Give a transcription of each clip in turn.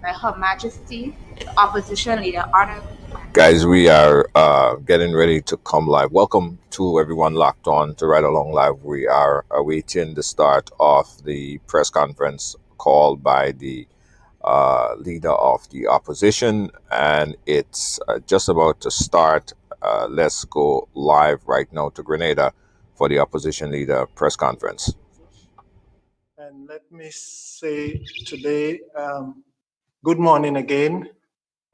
by Her Majesty, the Opposition Leader, Honorable. Guys, we are getting ready to come live. Welcome to everyone locked on to Ride Along Live. We are awaiting the start of the press conference called by the leader of the opposition, and it's just about to start. Let's go live right now to Grenada for the opposition leader press conference. And let me say today, good morning again,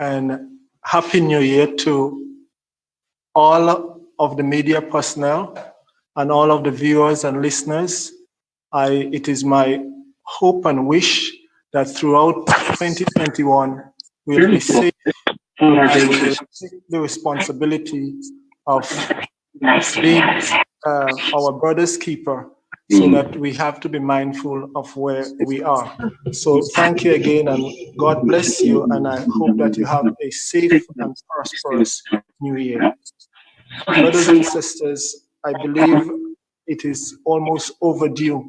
and Happy New Year to all of the media personnel and all of the viewers and listeners. It is my hope and wish that throughout 2021 we'll be safe and will take the responsibility of being our brother's keeper, so that we have to be mindful of where we are. So thank you again, and God bless you, and I hope that you have a safe and prosperous new year. Brothers and sisters, I believe it is almost overdue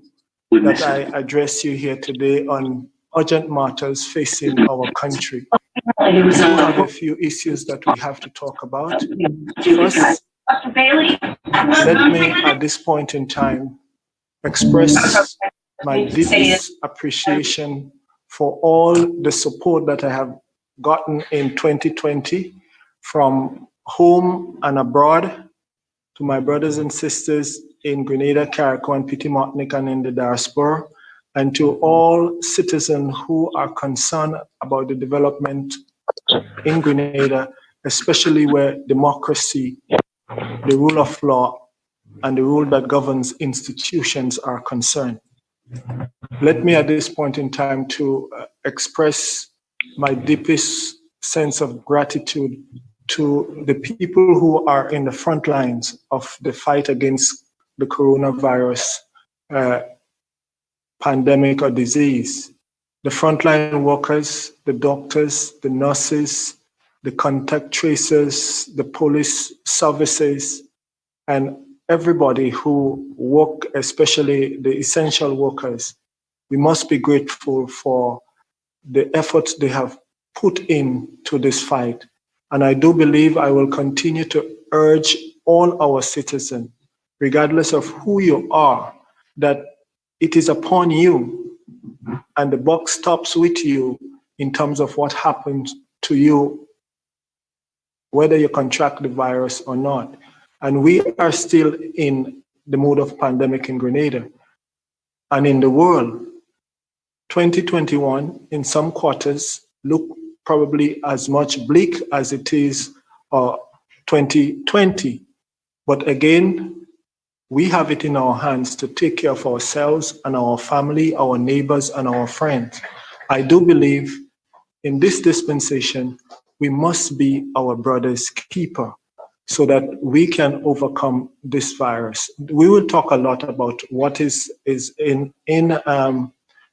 that I address you here today on urgent matters facing our country. We do have a few issues that we have to talk about. First, let me at this point in time express my deepest appreciation for all the support that I have gotten in 2020 from home and abroad, to my brothers and sisters in Grenada, Carriacou, and Petit Martinique, and in the diaspora, and to all citizens who are concerned about the development in Grenada, especially where democracy, the rule of law, and the rule that governs institutions are concerned. Let me at this point in time to express my deepest sense of gratitude to the people who are in the front lines of the fight against the coronavirus pandemic or disease. The frontline workers, the doctors, the nurses, the contact tracers, the police services, and everybody who work, especially the essential workers. We must be grateful for the efforts they have put into this fight. And I do believe I will continue to urge all our citizens, regardless of who you are, that it is upon you, and the buck stops with you in terms of what happens to you, whether you contract the virus or not. And we are still in the mode of pandemic in Grenada and in the world. 2021 in some quarters look probably as much bleak as it is 2020. But again, we have it in our hands to take care of ourselves and our family, our neighbors, and our friends. I do believe in this dispensation, we must be our brother's keeper so that we can overcome this virus. We will talk a lot about what is in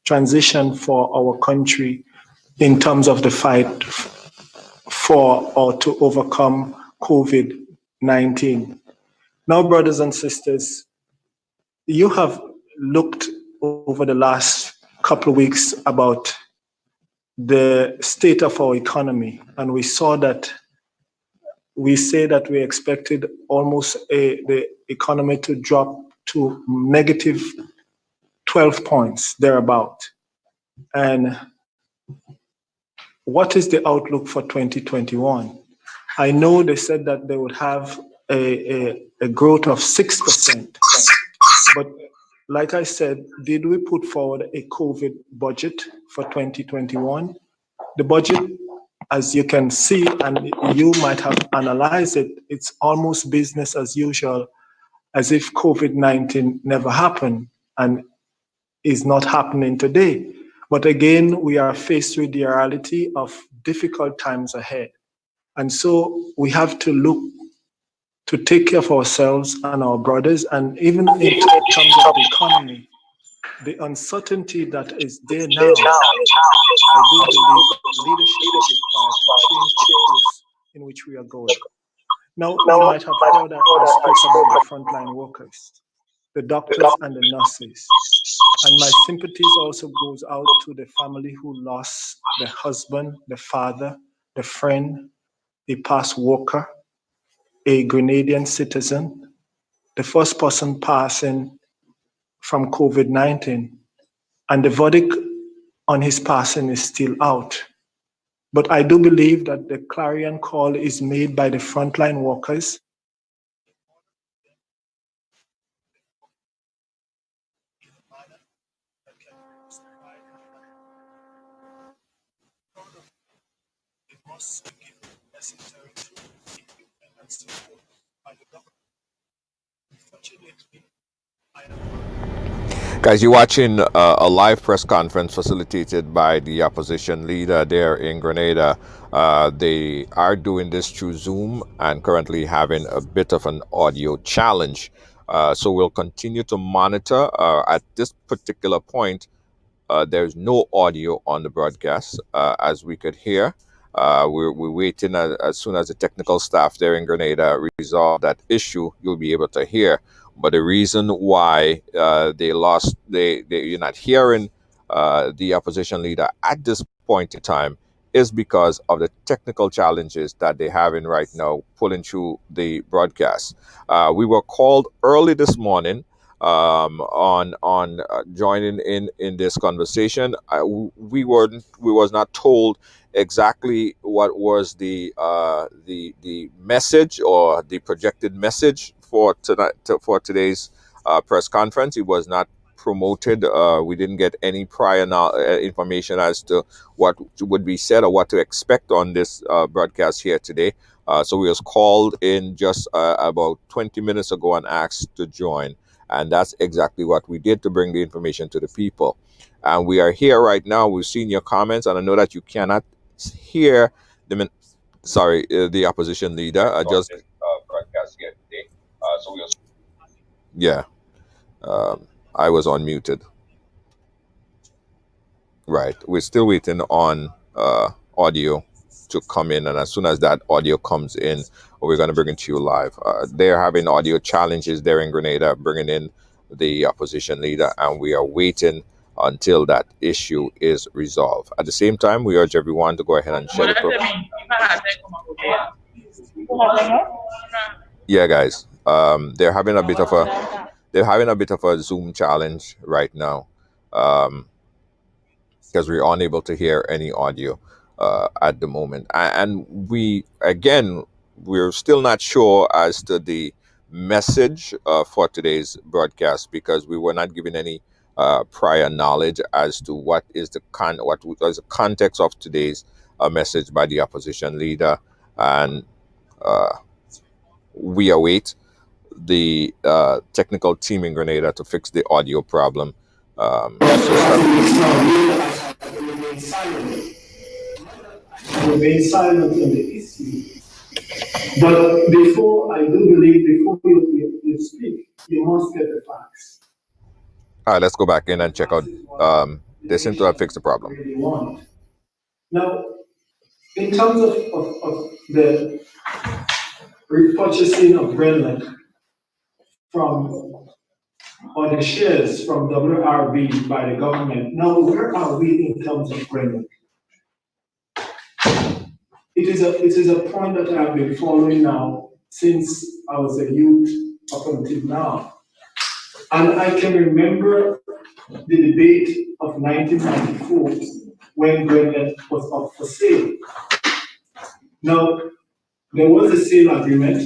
transition for our country in terms of the fight for or to overcome COVID-19. Now, brothers and sisters, you have looked over the last couple of weeks about the state of our economy, and we saw that we say that we expected almost the economy to drop to negative 12 points, thereabout. And what is the outlook for 2021? I know they said that they would have a growth of 6%, but like I said, did we put forward a COVID budget for 2021? The budget, as you can see, and you might have analyzed it, it's almost business as usual, as if COVID-19 never happened and is not happening today. But again, we are faced with the reality of difficult times ahead. And so we have to look to take care of ourselves and our brothers, and even in terms of the economy, the uncertainty that is there now, I do believe leadership is required to change the course in which we are going. Now, you might have heard that I spoke about the frontline workers. the doctors and the nurses. And my sympathies also goes out to the family who lost the husband, the father, the friend, a past worker, a Grenadian citizen, the first person passing from COVID-19. And the verdict on his passing is still out. But I do believe that the clarion call is made by the frontline workers. It must be given necessary equipment and support by the government. Unfortunately, Guys, you're watching a live press conference facilitated by the opposition leader there in Grenada. They are doing this through Zoom and currently having a bit of an audio challenge. So we'll continue to monitor. At this particular point, there's no audio on the broadcast, as we could hear. We're waiting as soon as the technical staff there in Grenada resolve that issue, you'll be able to hear. But the reason why you're not hearing the opposition leader at this point in time is because of the technical challenges that they're having right now pulling through the broadcast. We were called early this morning on joining in this conversation. We was not told exactly what was the message or the projected message for tonight for today's press conference. It was not promoted. We didn't get any prior information as to what would be said or what to expect on this broadcast here today. So we was called in just about 20 minutes ago and asked to join. And that's exactly what we did to bring the information to the people. And we are here right now. We've seen your comments, and I know that you cannot hear the opposition leader. Broadcast here today. Yeah, I was unmuted. Right. We're still waiting on audio to come in, and as soon as that audio comes in, we're going to bring it to you live. They're having audio challenges there in Grenada, bringing in the opposition leader, and we are waiting until that issue is resolved. At the same time, we urge everyone to go ahead and share the program. Yeah, guys, they're having a bit of a Zoom challenge right now. Because we're unable to hear any audio at the moment. And we're still not sure as to the message for today's broadcast because we were not given any prior knowledge as to what was the context of today's message by the opposition leader. And we await the technical team in Grenada to fix the audio problem. Remain silent on the issue. But before you speak, you must get the facts. All right, let's go back in and check out. They seem to have fixed the problem. Really want. Now, in terms of the repurchasing of Greenland or the shares from WRB by the government, now where are we in terms of Greenland? It is a point that I have been following now since I was a youth up until now. And I can remember the debate of 1994 when Greenland was up for sale. Now, there was a sale agreement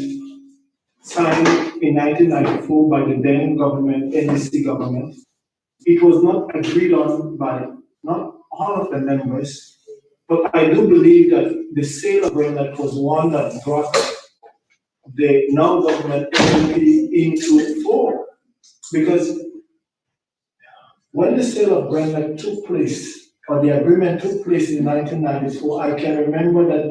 signed in 1994 by the then government, NDC government. It was not agreed on by not all of the members, but I do believe that the sale of Greenland was one that brought the now government NDP into fore. Because when the sale of Greenland took place, or the agreement took place in 1994, I can remember that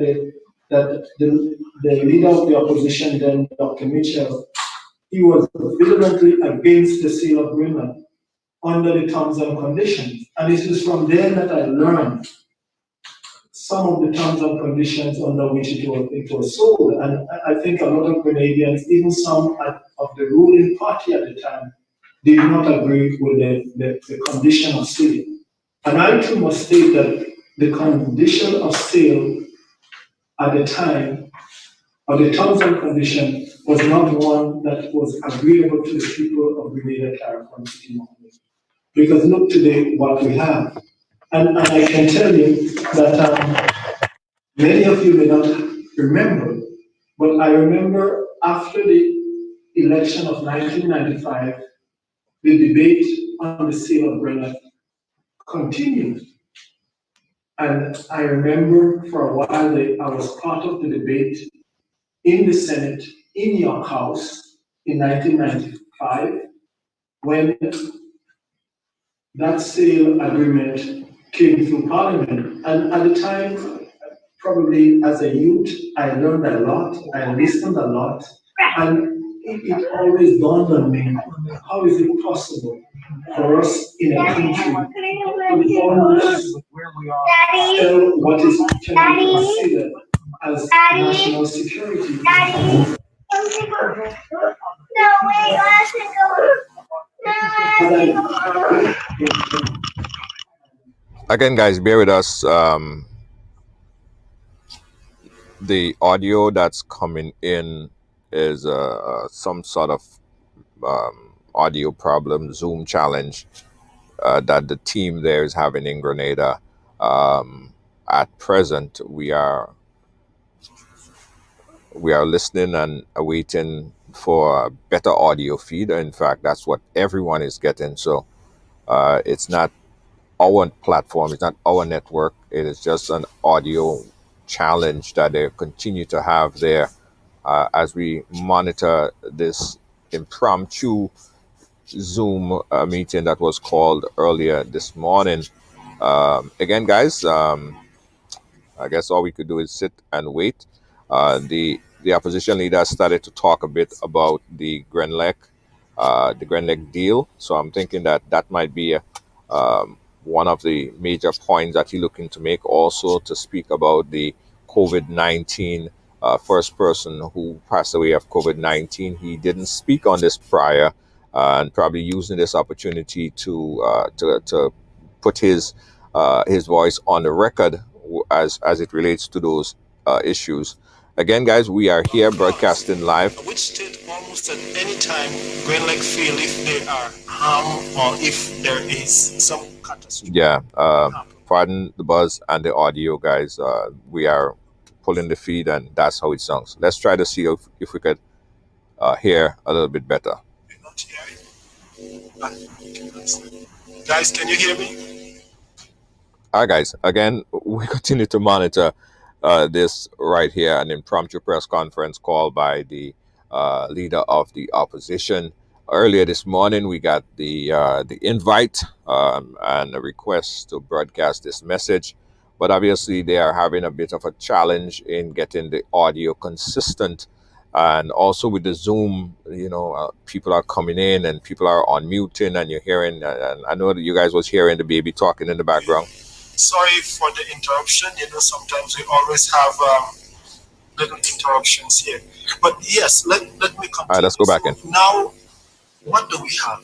the leader of the opposition then, Dr. Mitchell, he was vehemently against the sale of Greenland under the terms and conditions. And it is from there that I learned some of the terms and conditions under which it was sold. And I think a lot of Grenadians, even some of the ruling party at the time, did not agree with the condition of sale. And I too must state that the condition of sale at the time, or the terms and condition, was not one that was agreeable to the people of Grenada, Carriacou City, Mohammed. Because look today what we have. And I can tell you that many of you may not remember, but I remember after the election of 1995, the debate on the sale of Grenada continued. And I remember for a while I was part of the debate in the Senate, in your house in 1995, when that sale agreement came through Parliament. And at the time, probably as a youth, I learned a lot, I listened a lot, and it always dawned on me, how is it possible for us in a country to almost tell what is can be considered as national security? Again, guys, bear with us. The audio that's coming in is some sort of audio problem, Zoom challenge that the team there is having in Grenada. At present, we are listening and awaiting for a better audio feed. In fact, that's what everyone is getting. So it's not our platform, it's not our network. It is just an audio challenge that they continue to have there as we monitor this impromptu Zoom meeting that was called earlier this morning. Again, guys, I guess all we could do is sit and wait. The opposition leader started to talk a bit about the Grenlec deal. So I'm thinking that that might be one of the major points that he's looking to make. Also to speak about the COVID-19 first person who passed away of COVID-19. He didn't speak on this prior, and probably using this opportunity to put his voice on the record as it relates to those issues. Again, guys, we are here broadcasting live. Which state almost at any time Grenlec feel if they are harmed or if there is some catastrophe? Yeah, pardon the buzz and the audio, guys. We are pulling the feed, and that's how it sounds. Let's try to see if we could hear a little bit better. You're not hearing? Guys, can you hear me? All right, guys. Again, we continue to monitor this right here, an impromptu press conference called by the leader of the opposition. Earlier this morning, we got the invite and a request to broadcast this message, but obviously they are having a bit of a challenge in getting the audio consistent. And also with the Zoom, people are coming in and people are unmuting, and you're hearing. And I know that you guys was hearing the baby talking in the background. Sorry for the interruption. Sometimes we always have little interruptions here. But yes, let me continue. All right, let's go back in. Now, what do we have?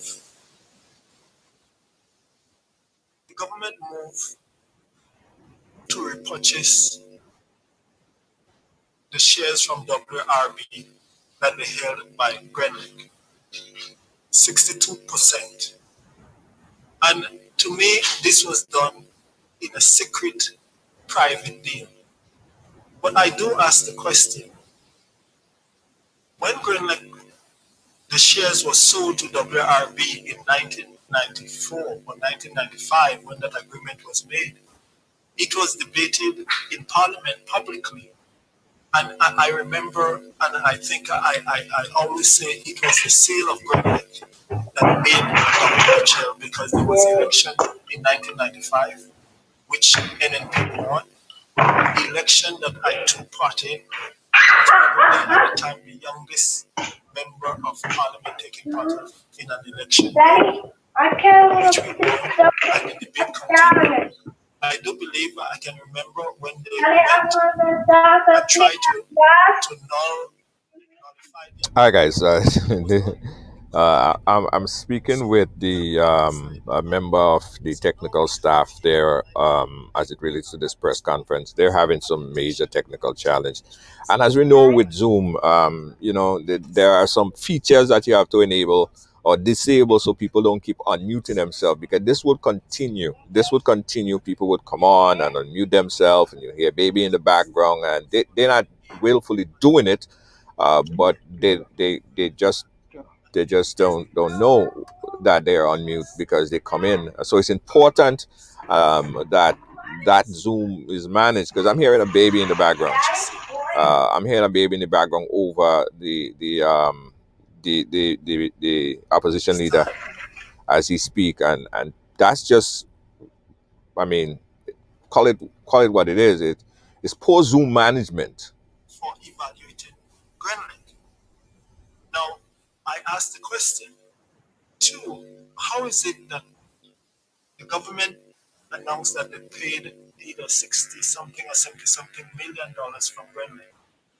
The government moved to repurchase the shares from WRB that they held by Grenlec, 62%. And to me, this was done in a secret, private deal. But I do ask the question, when Grenlec, the shares were sold to WRB in 1994 or 1995, when that agreement was made, it was debated in Parliament publicly. And I remember, and I think I always say it was the sale of Grenlec that made WHL, because there was an election in 1995, which NNP won. The election that I took part in, was probably at the time the youngest member of Parliament taking part in an election, which we won, and the debate continued. I do believe I can remember when they went and tried to nullify the. All right, guys. I'm speaking with the a member of the technical staff there as it relates to this press conference. They're having some major technical challenge. And as we know with Zoom, there are some features that you have to enable or disable so people don't keep unmuting themselves because this would continue. This would continue. People would come on and unmute themselves and you hear baby in the background and they're not willfully doing it, but they just don't know that they're on mute because they come in. So it's important that that Zoom is managed because I'm hearing a baby in the background. I'm hearing a baby in the background over the opposition leader as he speak, and that's just, I mean, call it what it is. It's poor Zoom management. For evaluating Greenland. Now, I asked the question, two, how is it that the government announced that they paid either 60 something or 70 something $million from Greenland?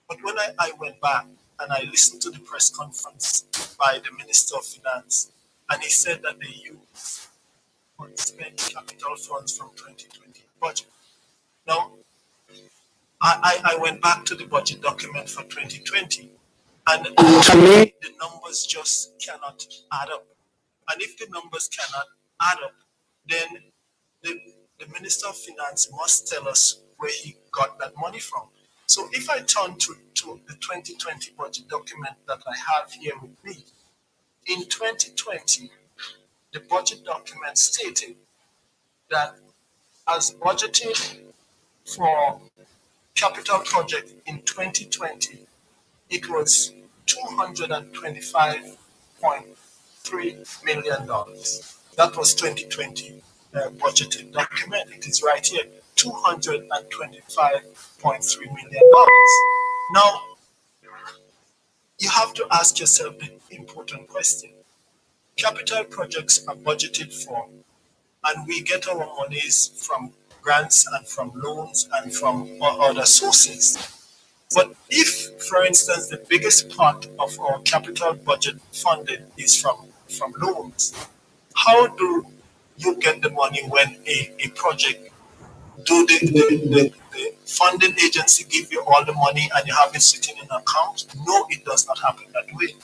But when I went back and I listened to the press conference by the Minister of Finance, and he said that they used unspent capital funds from 2020 budget. Now, I went back to the budget document for 2020, and to me, the numbers just cannot add up. And if the numbers cannot add up, then the, the Minister of Finance must tell us where he got that money from. So if I turn to the 2020 budget document that I have here with me, in 2020, the budget document stated that as budgeted for capital project in 2020, it was $225.3 million. That was 2020 budgeted document. It is right here, $225.3 million. Now, you have to ask yourself the important question. Capital projects are budgeted for, and we get our monies from grants and from loans and from other sources. But if, for instance, the biggest part of our capital budget funded is from loans, how do you get the money when a project, do the funding agency give you all the money and you have it sitting in an account? No, it does not happen that way.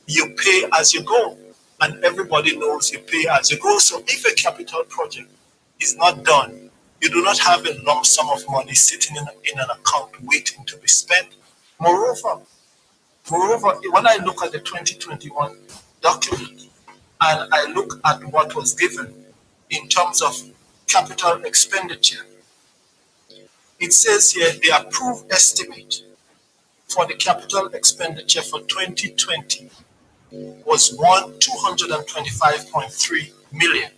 You pay as you go, and everybody knows you pay as you go. So if a capital project is not done, you do not have a lump sum of money sitting in an account waiting to be spent. Moreover, when I look at the 2021 document and I look at what was given in terms of capital expenditure, it says here the approved estimate for the capital expenditure for 2020 was 225.3 million.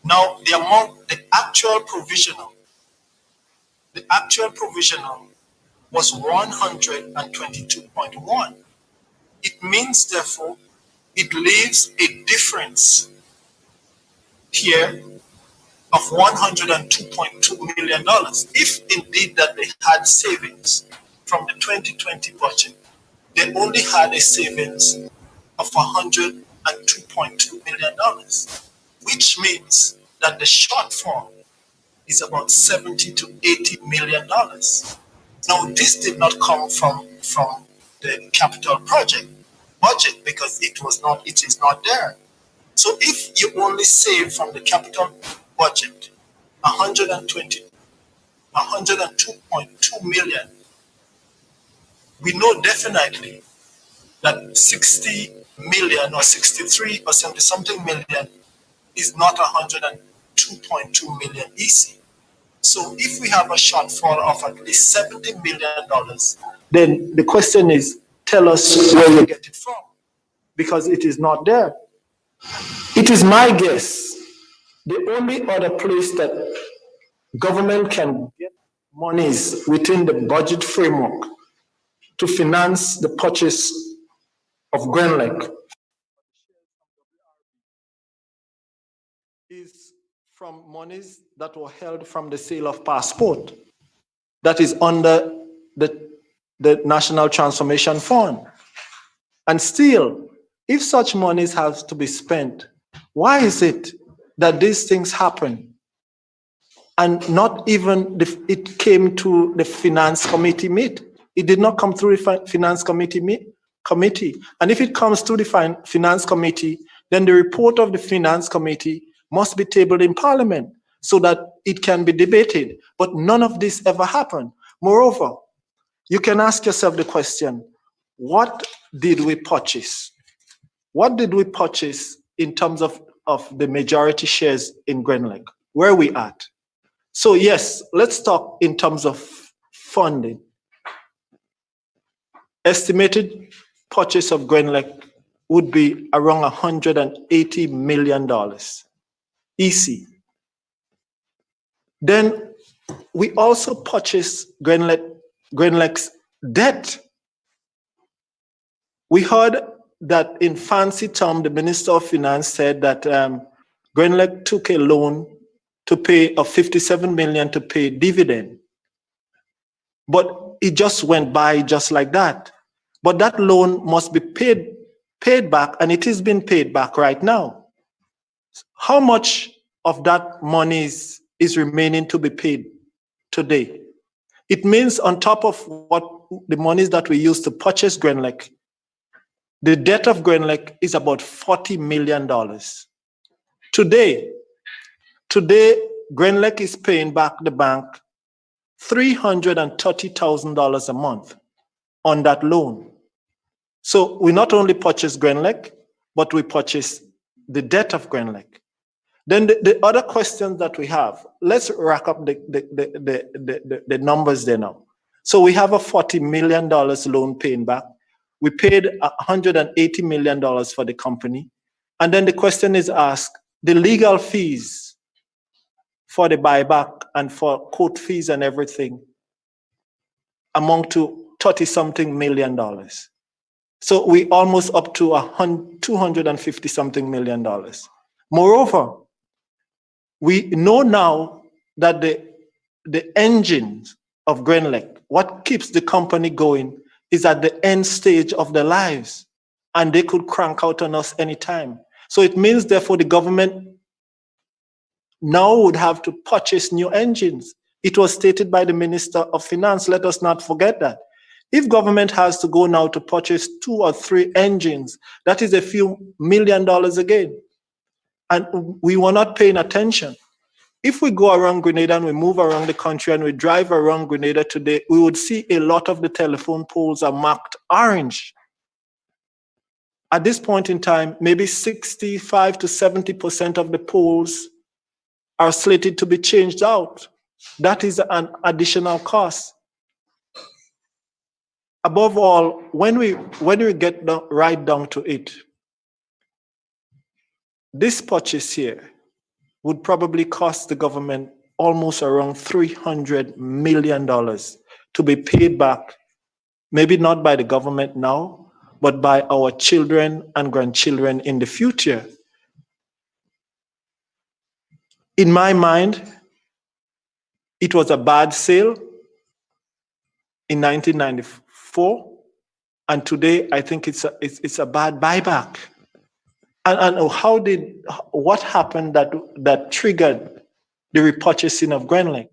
Now the actual provisional was 122.1. It means, therefore, it leaves a difference here of $102.2 million. If indeed that they had savings from the 2020 budget, they only had a savings of $102.2 million, which means that the shortfall is about $70 to $80 million. Now, this did not come from the capital project budget because it is not there. So if you only save from the capital budget 102.2 million, we know definitely that 60 million or 63 or 70 something million is not 102.2 million easy. So if we have a shortfall of at least $70 million, then the question is, tell us where you get it from, because it is not there. It is my guess the only other place that government can get monies within the budget framework to finance the purchase of Grenlec is from monies that were held from the sale of passport that is under the National Transformation Fund. And still, If such monies have to be spent, why is it that these things happen? And not even it came to the finance committee meet. It did not come through the finance committee. And if it comes to the finance committee, then the report of the finance committee must be tabled in parliament so that it can be debated. But none of this ever happened. Moreover, you can ask yourself the question, what did we purchase? What did we purchase in terms of the majority shares in Grenlec? Where are we at? So yes, let's talk in terms of funding. Estimated purchase of Grenlec would be around $180 million, EC. Then we also purchased Grenlec's debt. We heard that in fancy term, the Minister of Finance said that Grenlec took a loan to pay of $57 million to pay dividend. But it just went by just like that. But that loan must be paid back, and it is being paid back right now. How much of that money is remaining to be paid today? It means on top of what the monies that we used to purchase Grenlec, the debt of Grenlec is about $40 million. Today, Grenlec is paying back the bank $330,000 a month on that loan. So we not only purchase Grenlec, but we purchase the debt of Grenlec. Then the other questions that we have, let's rack up the numbers there now. So we have a $40 million loan paying back. We paid $180 million for the company. And then the question is asked, the legal fees for the buyback and for court fees and everything amount to $30-something million. So we almost up to $250-something million. Moreover, we know now that the engines of Grenlec, what keeps the company going, is at the end stage of their lives, and they could crank out on us anytime. So it means, therefore, the government now would have to purchase new engines. It was stated by the Minister of Finance. Let us not forget that. If government has to go now to purchase 2 or 3 engines, that is a few $1 million again. And we were not paying attention. If we go around Grenada and we move around the country and we drive around Grenada today, we would see a lot of the telephone poles are marked orange. At this point in time, maybe 65 to 70% of the poles are slated to be changed out. That is an additional cost. Above all, when we get right down to it, this purchase here would probably cost the government almost around $300 million to be paid back, maybe not by the government now, but by our children and grandchildren in the future. In my mind, it was a bad sale in 1994, and today I think it's a bad buyback. And what happened that triggered the repurchasing of Grenlec?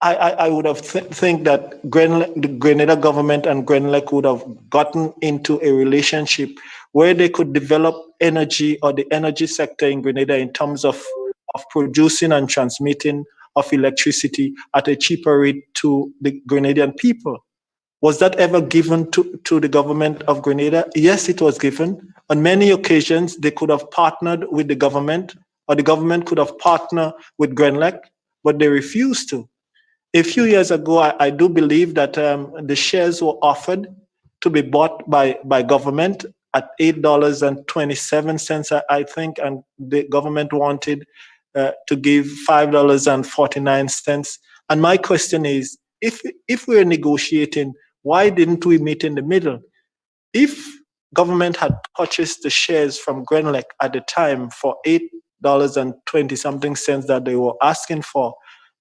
I would have think that the Grenada government and Grenlec would have gotten into a relationship where they could develop energy, or the energy sector in Grenada, in terms of producing and transmitting of electricity at a cheaper rate to the Grenadian people. Was that ever given to the government of Grenada? Yes, it was given. On many occasions, they could have partnered with the government, or the government could have partnered with Grenlec, but they refused to. A few years ago, I do believe that the shares were offered to be bought by government at $8.27, I think, and the government wanted to give $5.49. And my question is, if we're negotiating, why didn't we meet in the middle? If government had purchased the shares from Grenlec at the time for $8.20-something that they were asking for,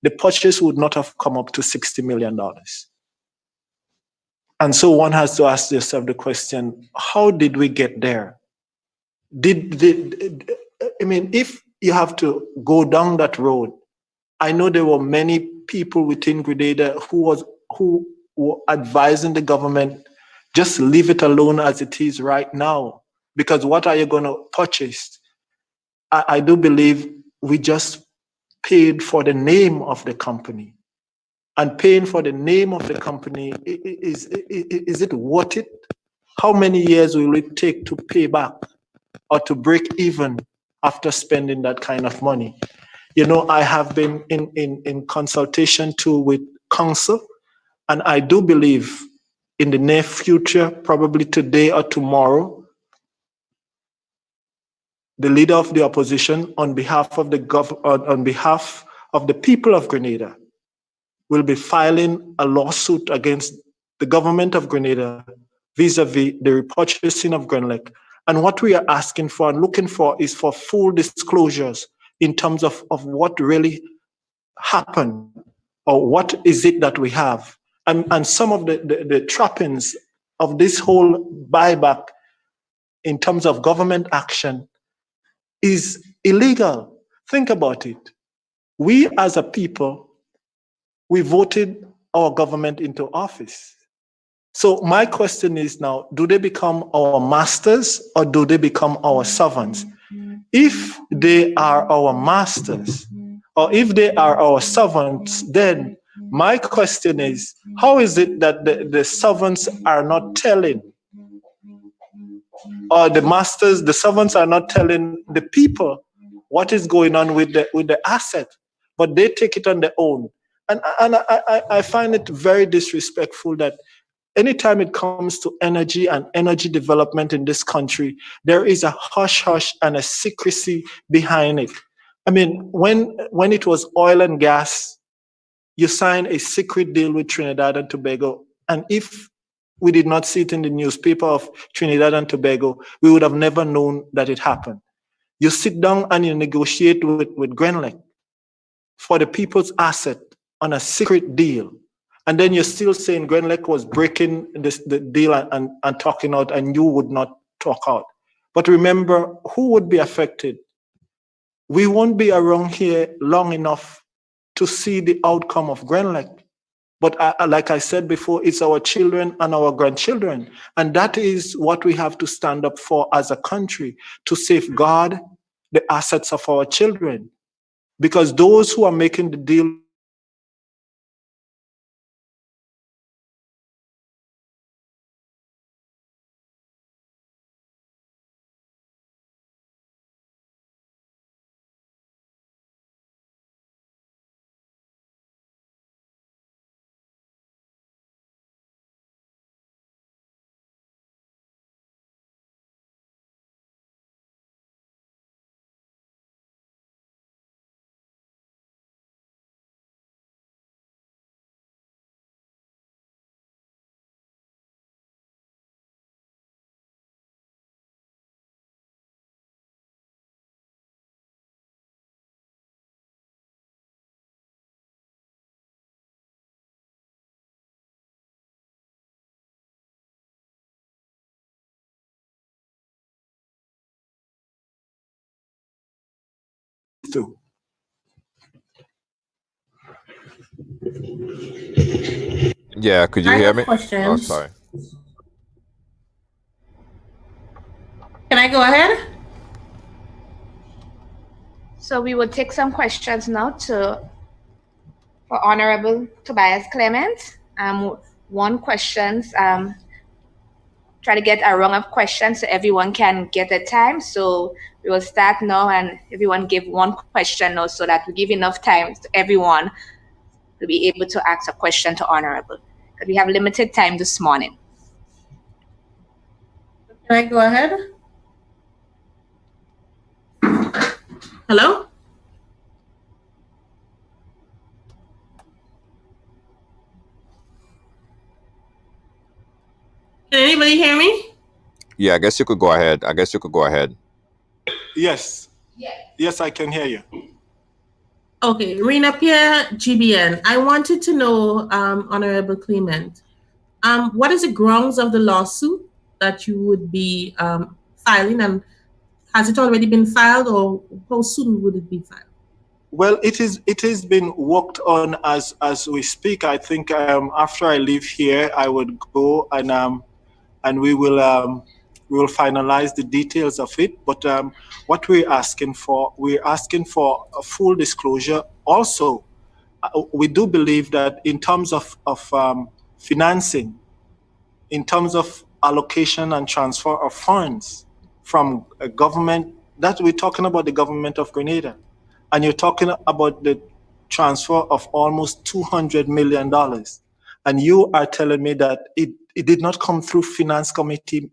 the purchase would not have come up to $60 million. And so one has to ask yourself the question, how did we get there? I mean, if you have to go down that road, I know there were many people within Grenada who were advising the government, just leave it alone as it is right now, because what are you going to purchase? I do believe we just paid for the name of the company. And paying for the name of the company, is it worth it? How many years will it take to pay back or to break even after spending that kind of money? You know, I have been in consultation too with council, and I do believe in the near future, probably today or tomorrow, the leader of the opposition, on behalf of on behalf of the people of Grenada, will be filing a lawsuit against the government of Grenada vis-a-vis the repurchasing of Grenlec. And what we are asking for and looking for is for full disclosures in terms of what really happened, or what is it that we have. And some of the trappings of this whole buyback in terms of government action is illegal. Think about it. We as a people, we voted our government into office. So my question is now, do they become our masters or do they become our servants? If they are our masters or if they are our servants, then my question is, how is it that the servants are not telling, or the masters, the servants are not telling the people what is going on with the asset, but they take it on their own? And I find it very disrespectful that anytime it comes to energy and energy development in this country, there is a hush hush and a secrecy behind it. I mean, when it was oil and gas, you signed a secret deal with Trinidad and Tobago. And if we did not see it in the newspaper of Trinidad and Tobago, we would have never known that it happened. You sit down and you negotiate with Grenlec for the people's asset on a secret deal. And then you're still saying Grenlec was breaking the deal and talking out, and you would not talk out. But remember, who would be affected? We won't be around here long enough to see the outcome of Grenlec. But like I said before, it's our children and our grandchildren. And that is what we have to stand up for as a country, to safeguard the assets of our children. Because those who are making the deal too. Yeah, could you I hear have me? Oh, questions. sorry. Can I go ahead? So we will take some questions now for Honorable Tobias Clement. One questions. Try to get a round of questions so everyone can get a time. So we will start now, and everyone give one question now, so that we give enough time to everyone to be able to ask a question to Honorable. Because we have limited time this morning. Can I go ahead? Hello? Can anybody hear me? Yeah, I guess you could go ahead. Yes. Yes, I can hear you. Okay, Rena Pierre, GBN. I wanted to know, Honorable Clement, What is the grounds of the lawsuit that you would be filing, and has it already been filed, or how soon would it be filed? Well, it is been worked on as we speak. I think after I leave here, I would go and we will finalize the details of it. But what we're asking for a full disclosure. Also, we do believe that in terms of financing, in terms of allocation and transfer of funds from a government, that we're talking about the government of Grenada, and you're talking about the transfer of almost $200 million, and you are telling me that it did not come through finance committee,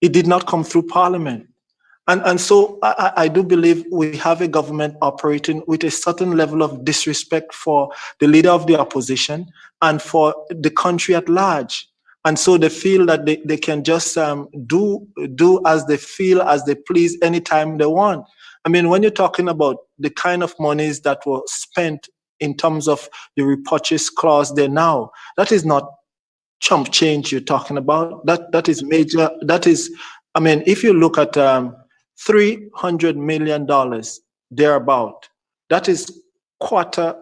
it did not come through parliament. And so I do believe we have a government operating with a certain level of disrespect for the leader of the opposition and for the country at large. And so they feel that they can just do as they feel, as they please, anytime they want. I mean, when you're talking about the kind of monies that were spent in terms of the repurchase clause there now, that is not chump change you're talking about. That is major. That is, I mean, if you look at $300 million thereabout, that is quarter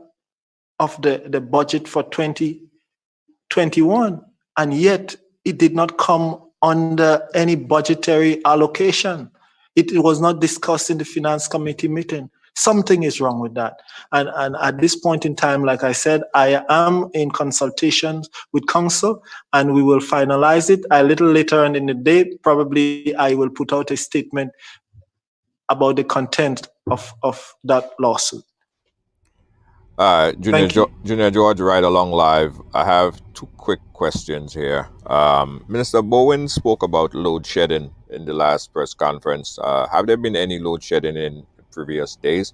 of the budget for 2021, and yet it did not come under any budgetary allocation. It was not discussed in the finance committee meeting. Something is wrong with that. And at this point in time, like I said, I am in consultations with council, and we will finalize it. A little later on in the day, probably I will put out a statement about the content of that lawsuit. Thank you. Junior George, right along live. I have two quick questions here. Minister Bowen spoke about load shedding in the last press conference. Have there been any load shedding in previous days?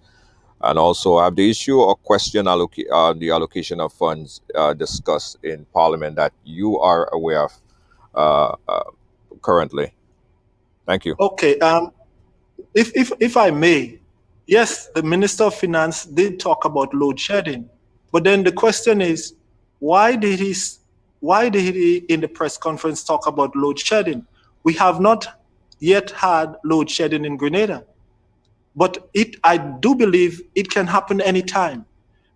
And also, have the issue or question the allocation of funds discussed in Parliament that you are aware of currently? Thank you. Okay. If I may, yes, the Minister of Finance did talk about load shedding, but then the question is, why did he in the press conference talk about load shedding? We have not yet had load shedding in Grenada, but I do believe it can happen anytime,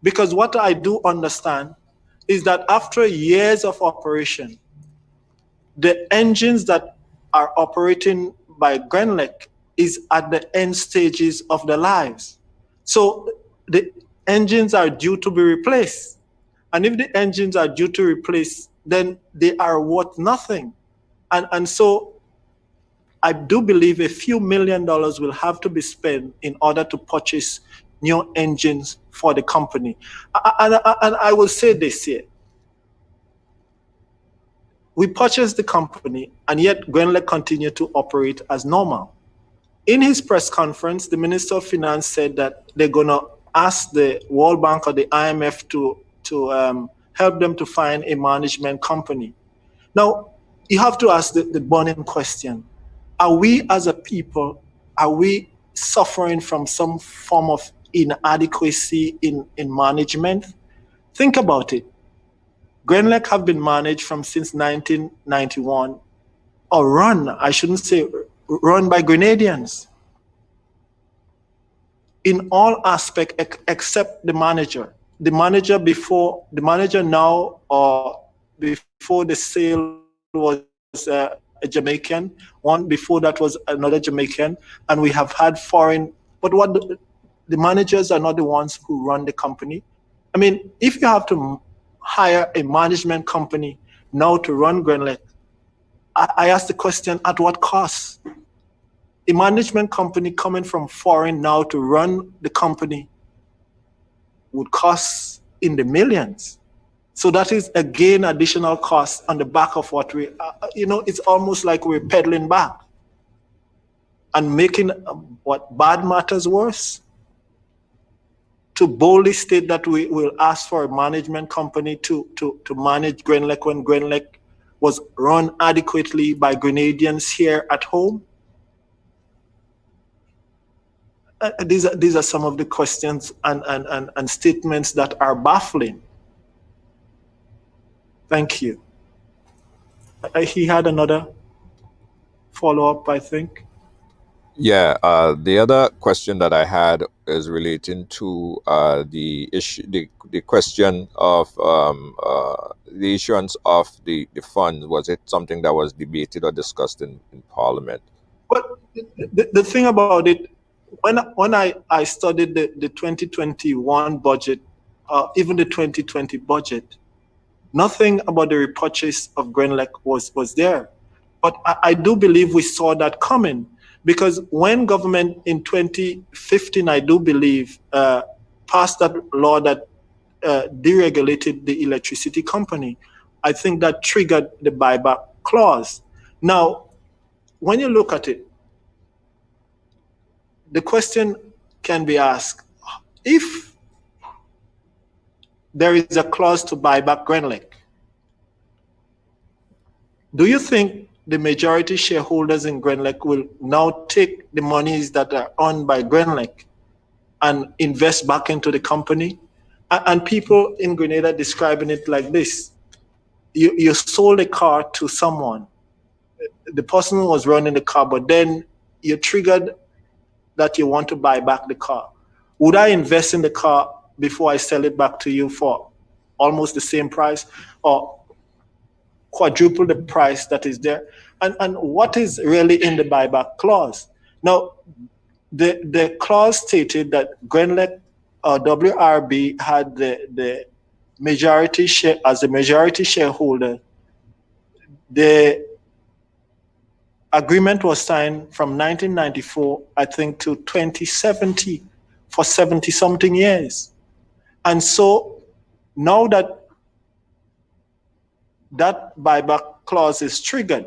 because what I do understand is that after years of operation, the engines that are operating by Grenlec is at the end stages of their lives. So the engines are due to be replaced. And if the engines are due to replace, then they are worth nothing. And so I do believe a few $1 million will have to be spent in order to purchase new engines for the company. And I will say this here. We purchased the company, and yet Grenlec continued to operate as normal. In his press conference, the Minister of Finance said that they're going to ask the World Bank or the IMF to help them to find a management company. Now, you have to ask the burning question. Are we as a people, are we suffering from some form of inadequacy in management? Think about it. Grenlec have been managed since 1991, or run, I shouldn't say run by Grenadians in all aspects except the manager. The manager now, or before the sale, was a Jamaican. One before that was another Jamaican, and we have had foreign. But the managers are not the ones who run the company. I mean, if you have to hire a management company now to run Grenlec, I ask the question, at what cost? A management company coming from foreign now to run the company would cost in the millions. So that is again additional cost on the back of what it's almost like we're pedaling back and making what bad matters worse. To boldly state that we will ask for a management company to manage Grenlec when Grenlec was run adequately by Grenadians here at home. These are some of the questions and statements that are baffling. Thank you. He had another follow-up, I think. Yeah, the other question that I had is relating to the issue, the question of the issuance of the funds. Was it something that was debated or discussed in Parliament? But the thing about it, when I studied the 2021 budget, even the 2020 budget, nothing about the repurchase of Grenlec was there. But I do believe we saw that coming, because when government in 2015, I do believe, passed that law that deregulated the electricity company, I think that triggered the buyback clause. Now, when you look at it, the question can be asked, if there is a clause to buy back Grenlec, do you think the majority shareholders in Grenlec will now take the monies that are earned by Grenlec and invest back into the company? And people in Grenada describing it like this: you sold a car to someone, the person was running the car, but then you triggered that you want to buy back the car. Would I invest in the car before I sell it back to you for almost the same price, or quadruple the price that is there? And what is really in the buyback clause? Now, the clause stated that Grenlec WRB had the majority share as a majority shareholder. The agreement was signed from 1994, I think, to 2070, for 70 something years. And so now that buyback clause is triggered,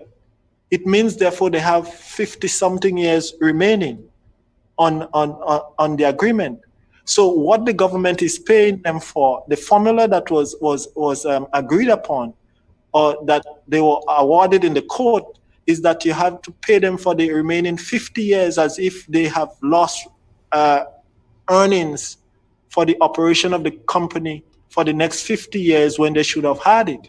it means therefore they have 50 something years remaining on the agreement. So what the government is paying them for, the formula that was agreed upon, or that they were awarded in the court, is that you have to pay them for the remaining 50 years as if they have lost earnings for the operation of the company for the next 50 years when they should have had it.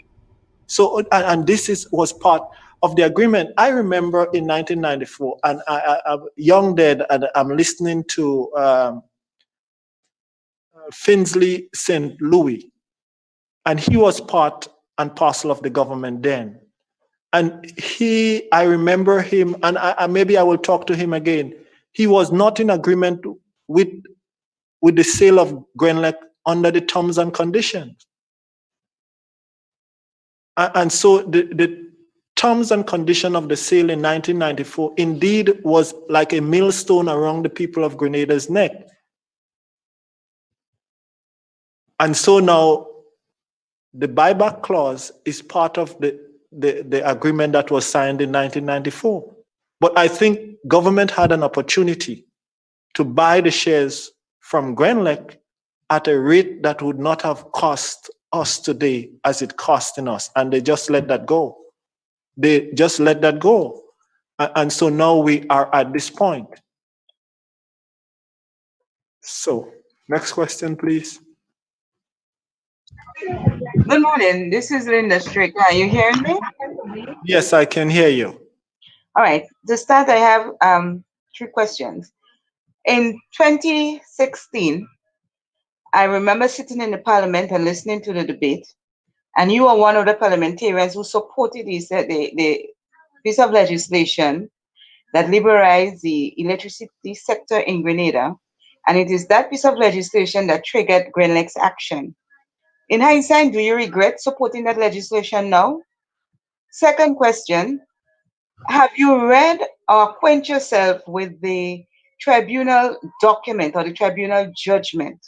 So, and this was part of the agreement. I remember in 1994, and I'm young then, and I'm listening to Finsley St. Louis, and he was part and parcel of the government then. And I remember him, and maybe I will talk to him again. He was not in agreement with the sale of Grenlec under the terms and conditions. And so the terms and condition of the sale in 1994 indeed was like a millstone around the people of Grenada's neck. And so now the buyback clause is part of the agreement that was signed in 1994. But I think government had an opportunity to buy the shares from Grenlec at a rate that would not have cost us today as it costing us. And they just let that go. They just let that go. And so now we are at this point. So, next question, please. Good morning. This is Linda Strickler. Are you hearing me? Yes, I can hear you. All right. To start, I have 3 questions. In 2016, I remember sitting in the parliament and listening to the debate, and you were one of the parliamentarians who supported the piece of legislation that liberalized the electricity sector in Grenada, and it is that piece of legislation that triggered Grenlec's action. In hindsight, do you regret supporting that legislation now? Second question, have you read or acquaint yourself with the tribunal document or the tribunal judgment?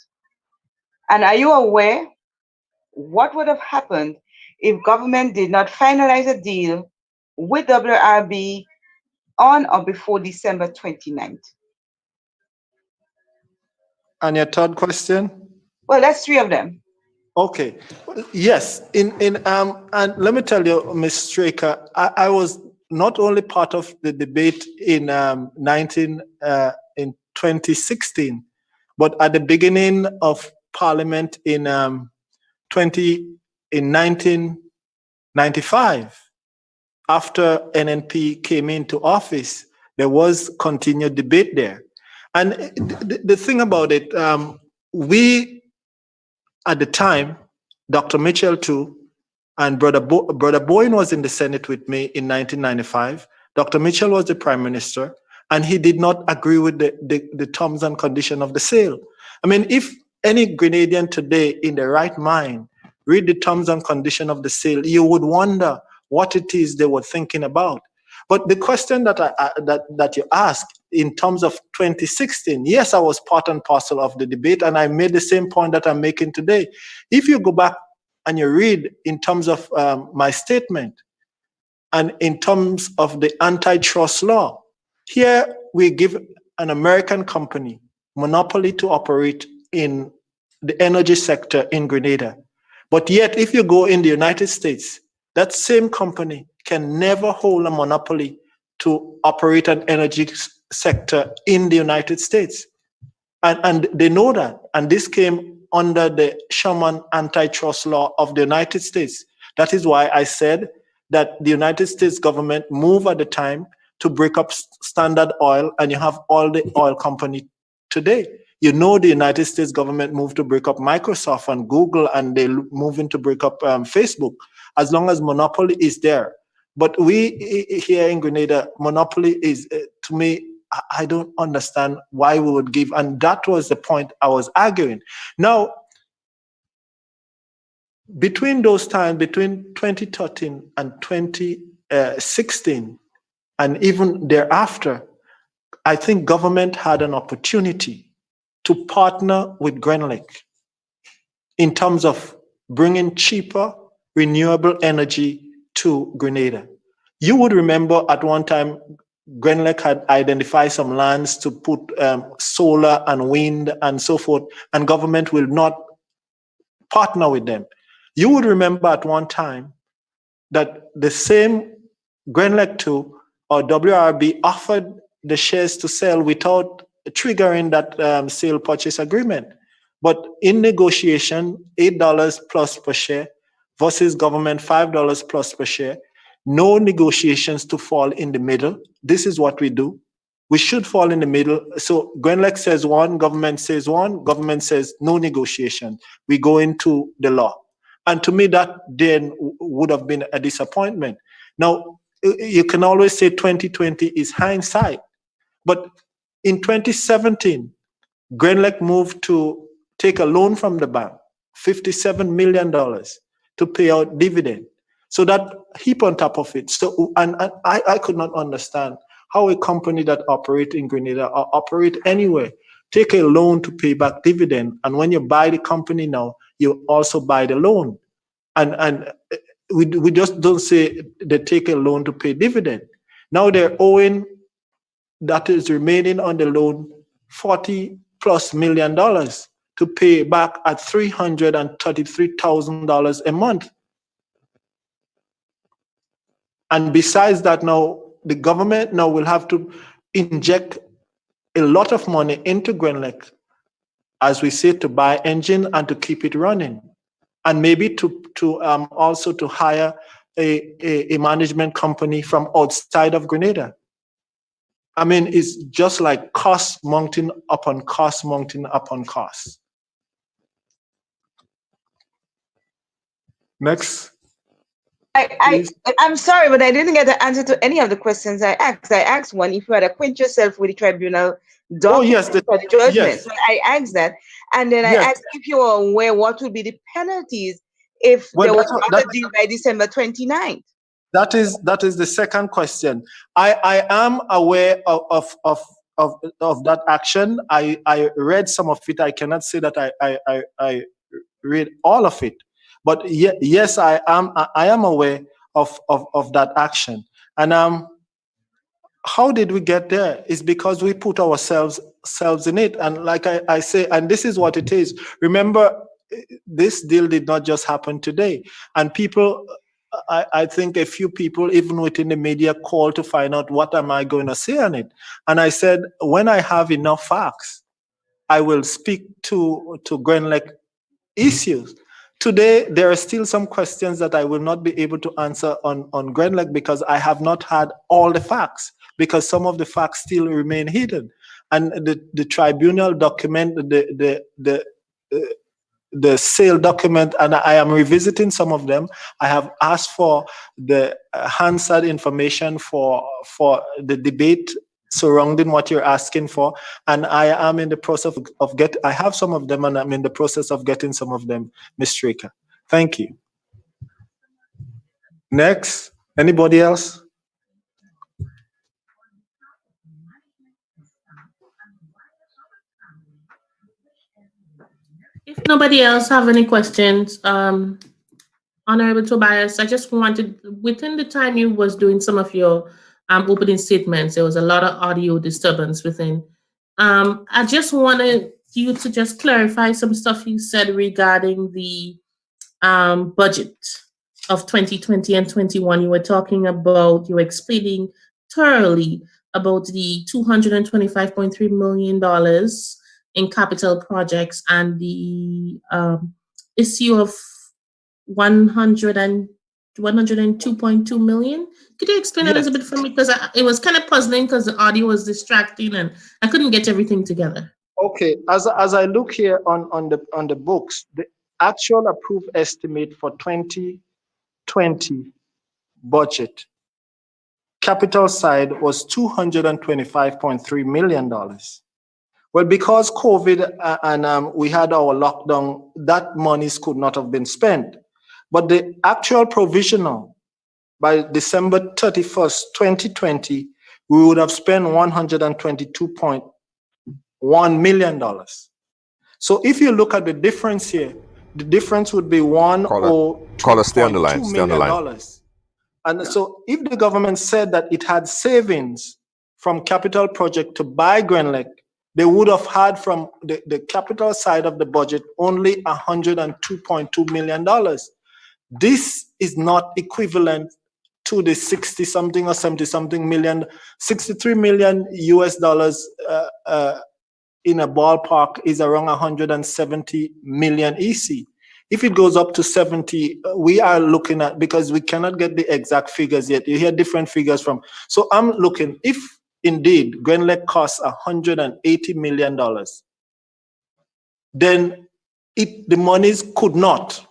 And are you aware what would have happened if government did not finalize a deal with WRB on or before December 29th? And your third question? Well, that's 3 of them. Okay. Yes. And let me tell you, Ms. Straker, I was not only part of the debate in 2016, but at the beginning of Parliament in 19 95, after NNP came into office, there was continued debate there. And the thing about it, we, at the time, Dr. Mitchell too, and Brother Boyne was in the Senate with me in 1995. Dr. Mitchell was the Prime Minister, and he did not agree with the terms and condition of the sale. I mean, if any Grenadian today in the right mind read the terms and condition of the sale, you would wonder what it is they were thinking about. But the question that that you asked in terms of 2016, yes, I was part and parcel of the debate, and I made the same point that I'm making today. If you go back and you read in terms of my statement and in terms of the antitrust law, here we give an American company monopoly to operate in the energy sector in Grenada. But yet, if you go in the United States, that same company can never hold a monopoly to operate an energy sector in the United States. And they know that. And this came under the Sherman antitrust law of the United States. That is why I said that the United States government moved at the time to break up Standard Oil, and you have all the oil company today. You know, the United States government moved to break up Microsoft and Google, and they moving to break up Facebook, as long as monopoly is there. But we here in Grenada, monopoly is, to me, I don't understand why we would give. And that was the point I was arguing. Now, between those times, between 2013 and 2016, and even thereafter, I think government had an opportunity to partner with Grenlec in terms of bringing cheaper renewable energy to Grenada. You would remember at one time, Grenlec had identified some lands to put solar and wind and so forth, and government will not partner with them. You would remember at one time that the same Grenlec 2 or WRB offered the shares to sell without triggering that sale purchase agreement. But in negotiation, $8 plus per share versus government $5 plus per share, no negotiations to fall in the middle. This is what we do. We should fall in the middle. So Grenlec says one, government says no negotiation. We go into the law. And to me, that then would have been a disappointment. Now, you can always say 2020 is hindsight. But in 2017, Grenlec moved to take a loan from the bank, $57 million, to pay out dividend. So that heap on top of it. So, and I could not understand how a company that operates in Grenada or operate anywhere take a loan to pay back dividend. And when you buy the company now, you also buy the loan. And we just don't say they take a loan to pay dividend. Now they're owing, that is remaining on the loan, $40+ million to pay back at $333,000 a month. And besides that, now the government now will have to inject a lot of money into Grenlec, as we say, to buy engine and to keep it running, and maybe to also to hire a management company from outside of Grenada. I mean, it's just like cost mounting upon cost mounting upon cost. Next. I'm sorry, but I didn't get the answer to any of the questions I asked. I asked one, if you had acquaint yourself with the tribunal document for the judgment. Yes. So I asked that. And then I asked if you were aware what would be the penalties if there was not a deal by December 29th. That is the second question. I am aware of that action. I read some of it. I cannot say that I read all of it. But yes, I am aware of that action. And how did we get there? It's because we put ourselves in it. And like I say, and this is what it is. Remember, this deal did not just happen today. And people, I think a few people, even within the media, called to find out what am I going to say on it. And I said, when I have enough facts, I will speak to Grenlec issues. today there are still some questions that I will not be able to answer on Grenlec because I have not had all the facts, because some of the facts still remain hidden. And the tribunal document, the sale document, and I am revisiting some of them. I have asked for the Hansard information for the debate surrounding what you're asking for, and I am in the process of I have some of them, and I'm in the process of getting some of them, Ms. Straker. Thank you. Next, anybody else? If nobody else have any questions, Honorable Tobias, I just wanted, within the time you was doing some of your opening statements, there was a lot of audio disturbance within. I just wanted you to just clarify some stuff you said regarding the budget of 2020 and 21. You were talking about, you were explaining thoroughly about the $225.3 million in capital projects and the issue of 102.2 million. Could you explain a little bit for me? Because it was kind of puzzling because the audio was distracting and I couldn't get everything together. Okay, as I look here on the books, the actual approved estimate for 2020 budget capital side was $225.3 million. Well, because COVID and we had our lockdown, that monies could not have been spent. But the actual provisional by December 31st, 2020, we would have spent $122.1 million. So if you look at the difference here, the difference would be $102.2 million. And so if the government said that it had savings from capital project to buy Grenlec, they would have had from the capital side of the budget only $102.2 million. This is not equivalent to the 60 something or 70 something million, 63 million US dollars in a ballpark is around 170 million EC. If it goes up to 70, we are looking at, because we cannot get the exact figures yet. You hear different figures from. So I'm looking, if indeed Grenlec costs $180 million, then the monies could not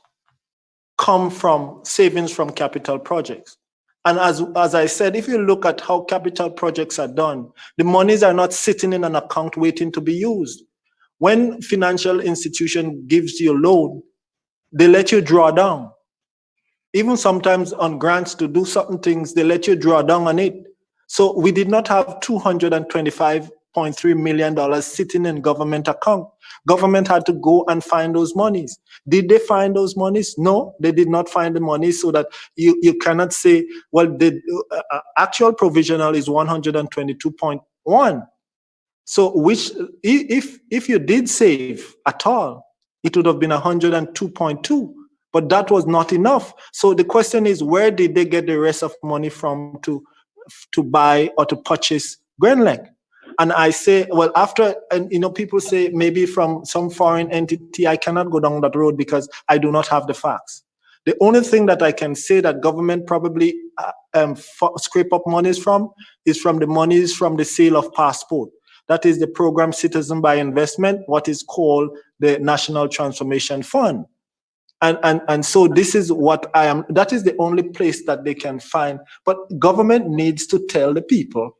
come from savings from capital projects. And as I said, if you look at how capital projects are done, the monies are not sitting in an account waiting to be used. When financial institution gives you a loan, they let you draw down. Even sometimes on grants to do certain things, they let you draw down on it. So we did not have $225.3 million sitting in government account. Government had to go and find those monies. Did they find those monies? No, they did not find the money, so that you cannot say, well, the actual provisional is 122.1. So which, if you did save at all, it would have been 102.2, but that was not enough. So the question is, where did they get the rest of money from to buy or to purchase Grenlec? And I say, well, after, and people say maybe from some foreign entity. I cannot go down that road because I do not have the facts. The only thing that I can say that government probably scrape up monies from is from the monies from the sale of passport. That is the program Citizen by Investment, what is called the National Transformation Fund. And so this is what that is the only place that they can find. But government needs to tell the people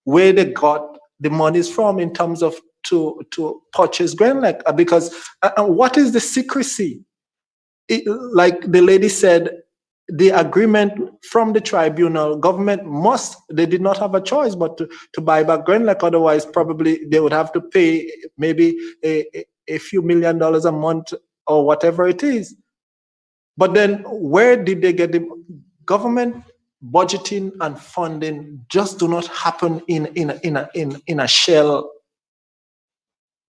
where they got the monies from in terms of to purchase Grenlec, because what is the secrecy? Like the lady said, the agreement from the tribunal, government they did not have a choice but to buy back Grenlec. Otherwise, probably they would have to pay maybe a few $1 million a month or whatever it is. But then where did they get the government budgeting and funding? Just do not happen in a shell.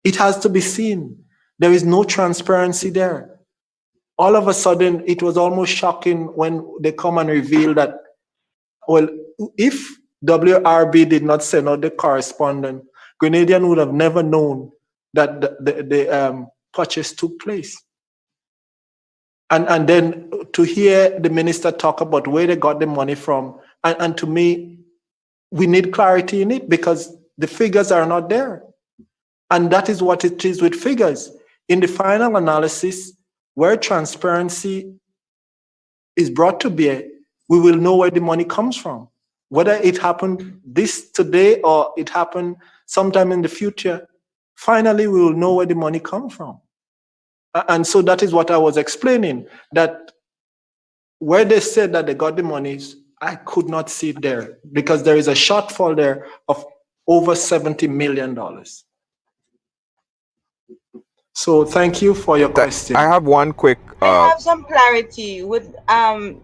It has to be seen. There is no transparency there. All of a sudden, it was almost shocking when they come and reveal that, well, if WRB did not send out the correspondent, Grenadian would have never known that the purchase took place. And then to hear the minister talk about where they got the money from, and to me, we need clarity in it because the figures are not there. And that is what it is with figures. In the final analysis, where transparency is brought to bear, we will know where the money comes from. Whether it happened this today or it happened sometime in the future, finally we will know where the money comes from. And so that is what I was explaining, that where they said that they got the monies, I could not see it there because there is a shortfall there of over $70 million. So thank you for your question. I have one quick. I have some clarity with Mr.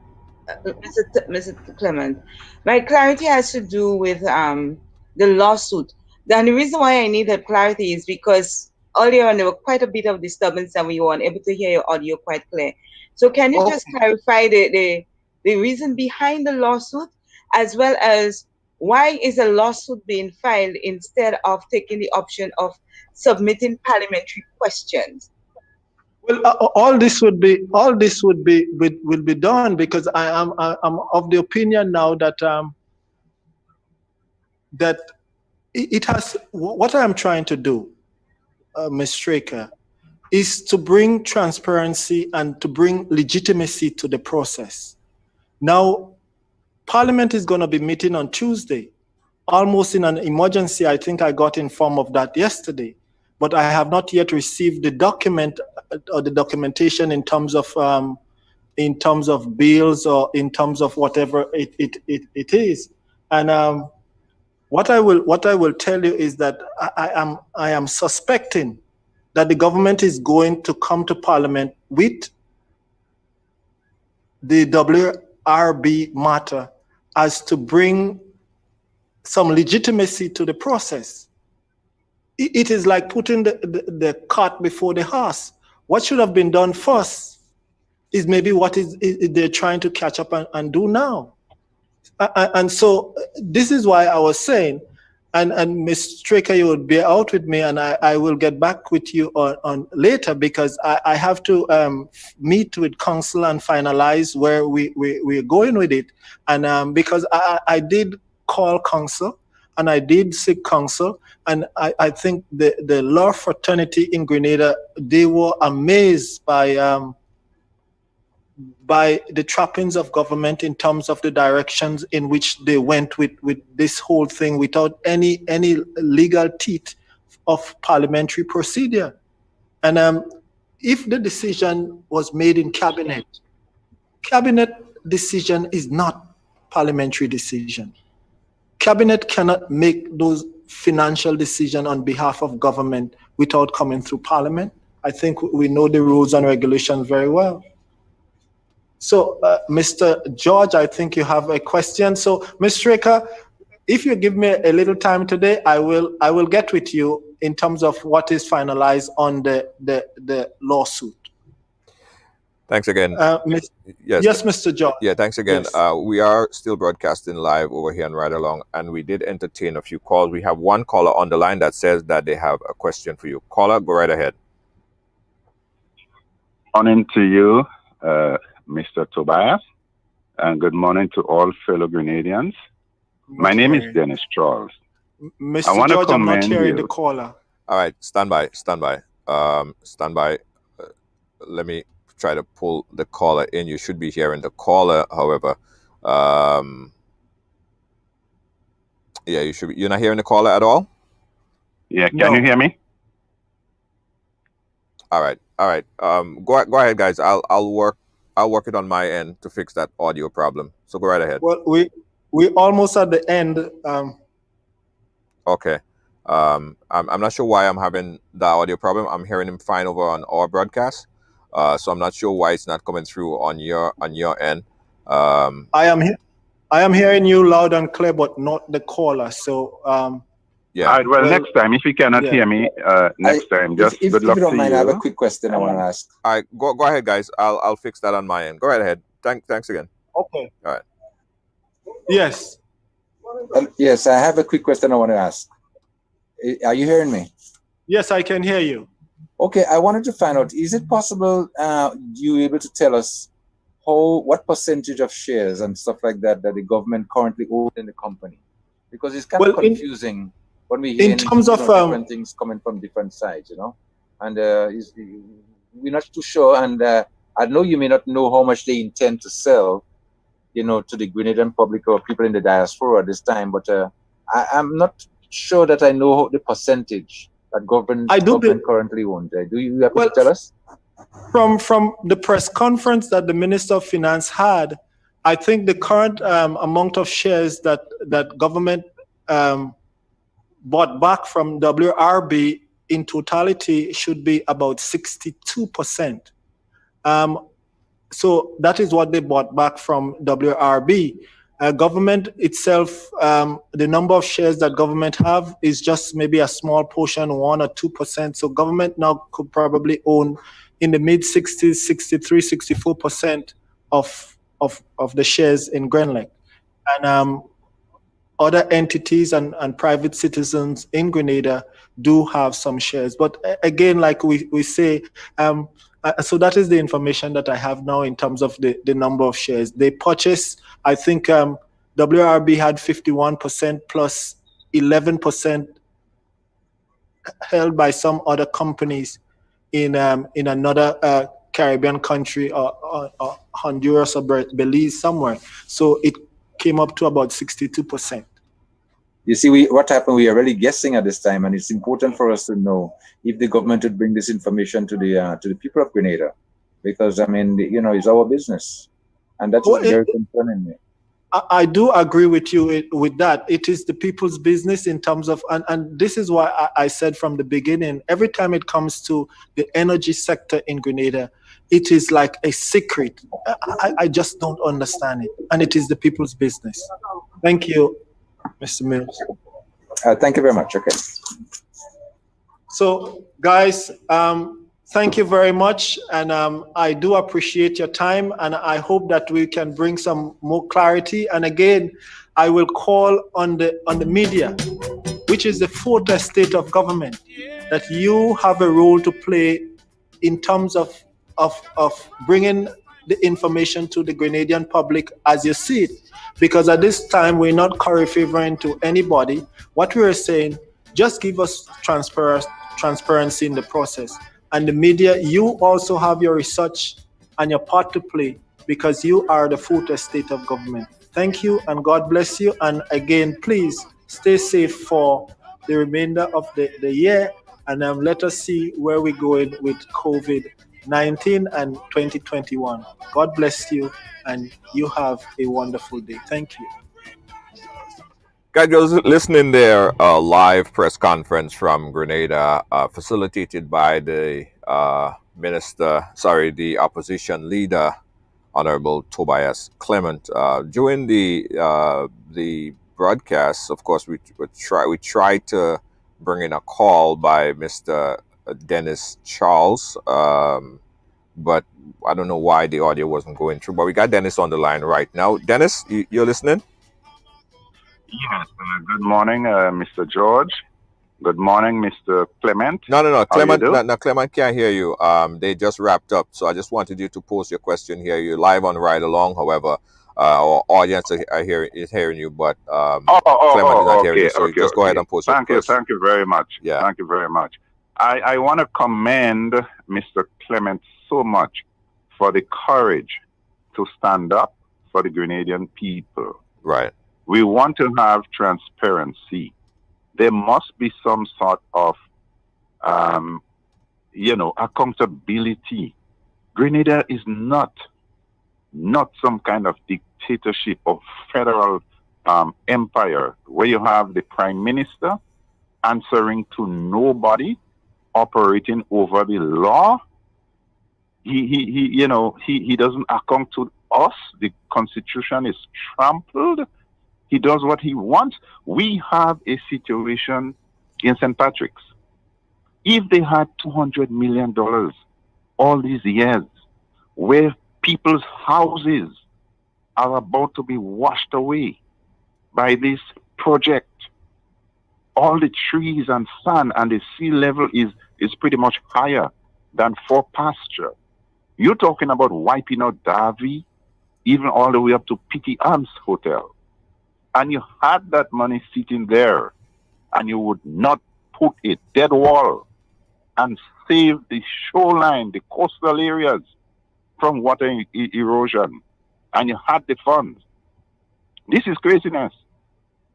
Clement. My clarity has to do with the lawsuit. And the reason why I needed clarity is because earlier on there were quite a bit of disturbance and we weren't able to hear your audio quite clear. So can you just clarify the reason behind the lawsuit, as well as why is a lawsuit being filed instead of taking the option of submitting parliamentary questions? Well, all this will be done because I'm of the opinion now that that it has, what I am trying to do, Ms. Straker, is to bring transparency and to bring legitimacy to the process. Now, Parliament is going to be meeting on Tuesday, almost in an emergency. I think I got informed of that yesterday, but I have not yet received the document or the documentation in terms of bills or in terms of whatever it is. And what I will tell you is that I am suspecting that the government is going to come to Parliament with the WRB matter as to bring some legitimacy to the process. It is like putting the cart before the horse. What should have been done first is maybe what they're trying to catch up and do now. And so this is why I was saying, and Ms. Straker, you will be out with me, and I will get back with you on later because I have to meet with council and finalize where we're going with it. And because I did call council and I did seek counsel, and I think the law fraternity in Grenada, they were amazed by the trappings of government in terms of the directions in which they went with this whole thing without any legal teeth of parliamentary procedure. And if the decision was made in cabinet decision is not parliamentary decision. Cabinet cannot make those financial decisions on behalf of government without coming through parliament. I think we know the rules and regulations very well. So, Mr. George, I think you have a question. So, Ms. Straker, if you give me a little time today, I will get with you in terms of what is finalized on the lawsuit. Thanks again. Yes, Mr. George. Yeah, thanks again. Yes. We are still broadcasting live over here on Ride Along, and we did entertain a few calls. We have one caller on the line that says that they have a question for you. Caller, go right ahead. Morning to you, Mr. Tobias, and good morning to all fellow Grenadians. My name is Dennis Charles. Mr. George, I'm not hearing the caller. All right, stand by. Let me try to pull the caller in. You should be hearing the caller, however. Yeah, you should be. You're not hearing the caller at all? Yeah, can you hear me? All right. Go ahead, guys. I'll work it on my end to fix that audio problem. So go right ahead. Well, we almost at the end. Okay. I'm not sure why I'm having the audio problem. I'm hearing him fine over on our broadcast. So I'm not sure why it's not coming through on your end. I am hearing you loud and clear, but not the caller. So yeah. All right. Well, next time, if you cannot hear me, next time, just if good luck you don't to mind, you. I have a quick question I want to ask. All right, go ahead, guys. I'll fix that on my end. Go right ahead. Thanks again. Okay. All right. Yes. Yes, I have a quick question I want to ask. Are you hearing me? Yes, I can hear you. Okay, I wanted to find out, is it possible, you able to tell us what percentage of shares and stuff like that that the government currently owns in the company? Because it's kind of Well, confusing when we hear in terms of different things coming from different sides, and we're not too sure. And I know you may not know how much they intend to sell, to the Grenadian public or people in the diaspora at this time, but I'm not sure that I know the percentage that government currently owns. Do you happen to tell us? From the press conference that the Minister of Finance had, I think the current amount of shares that government bought back from WRB in totality should be about 62%. So that is what they bought back from WRB. Government itself, the number of shares that government have is just maybe a small portion, 1 or 2%. So government now could probably own in the mid 60s, 63, 64% of the shares in Grenlec. And other entities and private citizens in Grenada do have some shares. But again, like we say, so that is the information that I have now in terms of the number of shares. They purchased, I think WRB had 51% plus 11% held by some other companies in another Caribbean country or Honduras or Belize somewhere. So it came up to about 62%. You see, what happened, we are really guessing at this time, and it's important for us to know if the government would bring this information to the people of Grenada, because, I mean, it's our business, and that is very concerning me. I do agree with you with that. It is the people's business in terms of, and this is why I said from the beginning, every time it comes to the energy sector in Grenada, it is like a secret. I just don't understand it, and it is the people's business. Thank you, Mr. Mills. Thank you very much. Okay. So, guys, thank you very much, and I do appreciate your time, and I hope that we can bring some more clarity. And again, I will call on the media, which is the fourth estate of government, that you have a role to play in terms of bringing the information to the Grenadian public as you see it. Because at this time, we're not curry favoring to anybody. What we are saying, just give us transparency in the process. And the media, you also have your research and your part to play, because you are the fourth estate of government. Thank you, and God bless you. And again, please stay safe for the remainder of the year, and let us see where we're going with COVID-19 and 2021. God bless you, and you have a wonderful day. Thank you. Guys, you're listening there, live press conference from Grenada, facilitated by the the opposition leader, Honorable Tobias Clement. During the broadcast, of course, we tried to bring in a call by Mr. Dennis Charles, but I don't know why the audio wasn't going through. But we got Dennis on the line right now. Dennis, you're listening? Yes. Good morning, Mr. George. Good morning, Mr. Clement. No. Clement can't hear you. They just wrapped up, so I just wanted you to post your question here. You're live on Ride Along. However, our audience is hearing you, but Clement is not hearing you. So just go ahead and post your question. Thank you very much. Yeah. Thank you very much. I want to commend Mr. Clement so much for the courage to stand up for the Grenadian people. Right. We want to have transparency. There must be some sort of, accountability. Grenada is not some kind of dictatorship or federal empire where you have the prime minister answering to nobody, operating over the law. He doesn't account to us. The constitution is trampled. He does what he wants. We have a situation in St. Patrick's. If they had $200 million all these years, where people's houses are about to be washed away by this project, all the trees and sand and the sea level is is pretty much higher than for pasture. You're talking about wiping out Davie, even all the way up to Petty Arms Hotel. And you had that money sitting there, and you would not put a dead wall and save the shoreline, the coastal areas from water erosion. And you had the funds. This is craziness.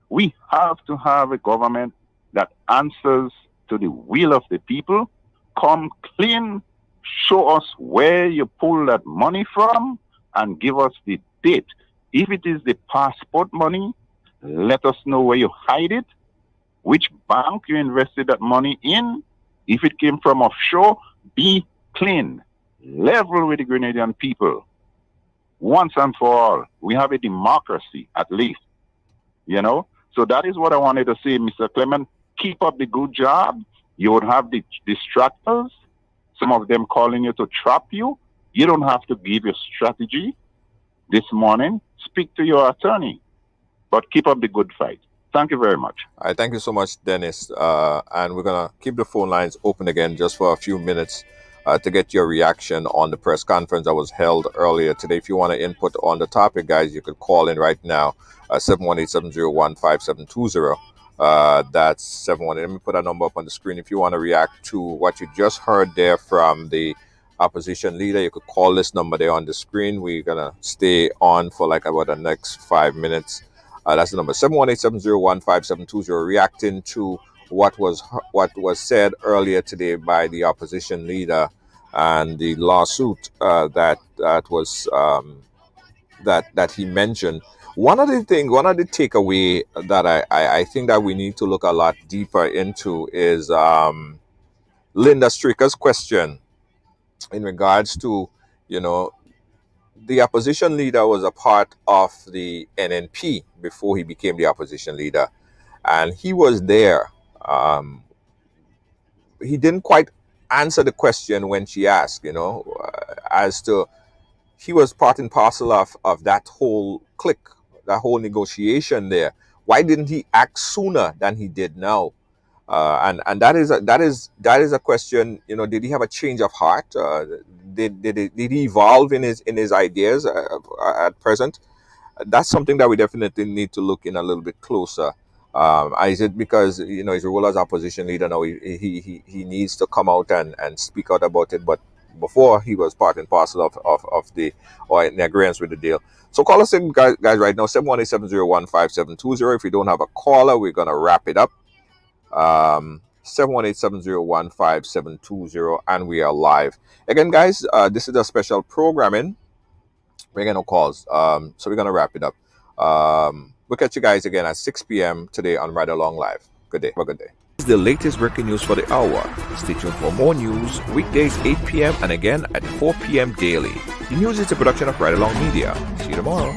We have to have a government that answers to the will of the people. Come clean, show us where you pull that money from, and give us the date. If it is the passport money, let us know where you hide it, which bank you invested that money in. If it came from offshore, be clean. Level with the Grenadian people. Once and for all, we have a democracy, at least. You know? So that is what I wanted to say, Mr. Clement. Keep up the good job. You would have the distractors, some of them calling you to trap you. You don't have to give your strategy this morning. Speak to your attorney. But keep up the good fight. Thank you very much. All right, thank you so much, Dennis. And we're going to keep the phone lines open again just for a few minutes to get your reaction on the press conference that was held earlier today. If you want to input on the topic, guys, you could call in right now, 718-701-5720. That's 718. Let me put a number up on the screen. If you want to react to what you just heard there from the opposition leader, you could call this number there on the screen. We're going to stay on for like about the next 5 minutes. That's the number, 718-701-5720, reacting to what was said earlier today by the opposition leader and the lawsuit that he mentioned. One of the takeaway that I think that we need to look a lot deeper into is Linda Stricker's question in regards to, the opposition leader was a part of the NNP before he became the opposition leader, and he was there. He didn't quite answer the question when she asked, as to he was part and parcel of that whole clique, that whole negotiation there. Why didn't he act sooner than he did now? And that is a question. Did he have a change of heart? Did he evolve in his ideas at present? That's something that we definitely need to look in a little bit closer. Is it because his role as opposition leader now he needs to come out and speak out about it? But before, he was part and parcel of the, or in agreement with the deal. So call us in, guys right now, 718-701-5720. If we don't have a caller, we're gonna wrap it up. 718-701-5720, and we are live again, guys. This is a special programming. We're gonna calls, so we're gonna wrap it up. We'll catch you guys again at 6 p.m. today on Ride Along Live. Good day. Have a good day. This is the latest breaking news for the hour. Stay tuned for more news weekdays 8 p.m. and again at 4 p.m. daily. The news is a production of Ride Along Media. See you tomorrow.